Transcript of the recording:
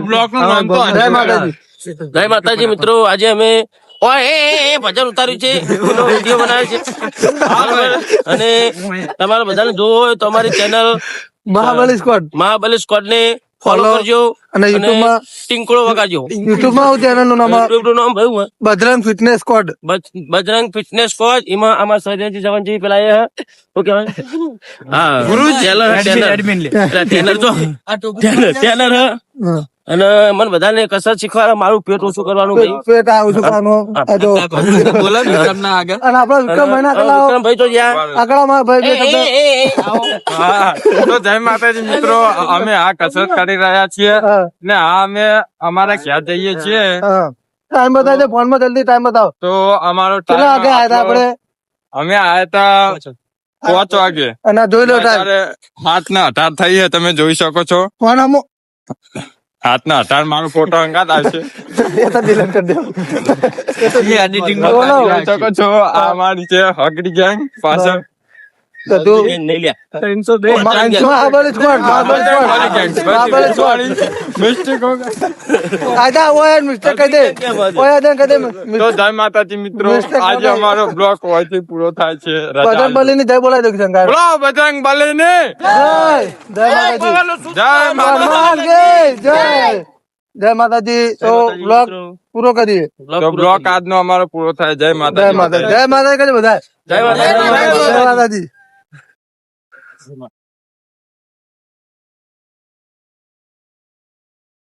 Block નું નામ તો જય માતાજી. જય માતાજી મિત્રો, આજે અમે ભજન ઉતાર્યું છે, એનો વિડીયો બનાવ્યો છે બરાબર? અને તમારે બધાને જોવો હોય તો અમારી ચેનલ મહાબલી સ્કોડ ને ફોલો કરજો અને YouTube માં ટીંકડો વગાડજો. YouTube માં ચેનલ નું નામ YouTube નું નામ ભાઈ Bajrang fitness squad. Bajrang fitness squad. એમાં અમારા સર્જનજી જવાનજી પેલા એ શું કહેવાય, હા ગુરુ ટેલર અને મને બધાને કસરત શીખવા, મારું પેટ ઓછું કરવાનું પેટ ઓછું કરવાનું. અને આપડા વિક્રમભાઈ વિક્રમભાઈ તો જ્યાં આકડામાં ભાઈ હા. તો જય માતાજી મિત્રો, અમે આ કસરત કરી રહ્યા છીએ ને આ અમે અમારા ઘેર જઈએ છીએ. ટાઈમ બતાવજો ફોન માં, જલ્દી ટાઈમ બતાવો. તો અમારો કેટલા વાગે આયા હતા આપણે? અમે આયા હતા 5 વાગે અને જોઈ લો ટાઈમ. 7:18 થઈ છે, તમે જોઈ શકો છો. ફોન આમો 7:18 મારો ફોટો અંગાત આવશે. એ તો ડિલીટ કરી દેવો. જોઈ શકો છો આ અમારી છે હગડી ગેંગ પાછળ. તો તું નહીં લ્યા 302 મહાબલી સ્કોડ, મહાબલી સ્કોડ. મિસ્ટેક હો ગઈ. આજા ઓય મિસ્ટેક કહી દે, ઓય દે કહી દે. તો જય માતાજી મિત્રો, આજે અમારો બ્લોગ હોયથી પૂરો થાય છે. બજરંગ બલી ની જય બોલાવી દો શંકર. બોલો બજરંગ બલી ને જય માતાજી. જય માતાજી. જય માતાજી. તો બ્લોગ પૂરો કરીએ. તો બ્લોગ આજનો અમારો પૂરો થાય. જય જય માતાજી. માતાજી. જય માતાજી કહે બધા. જય માતાજી. જય માતાજી.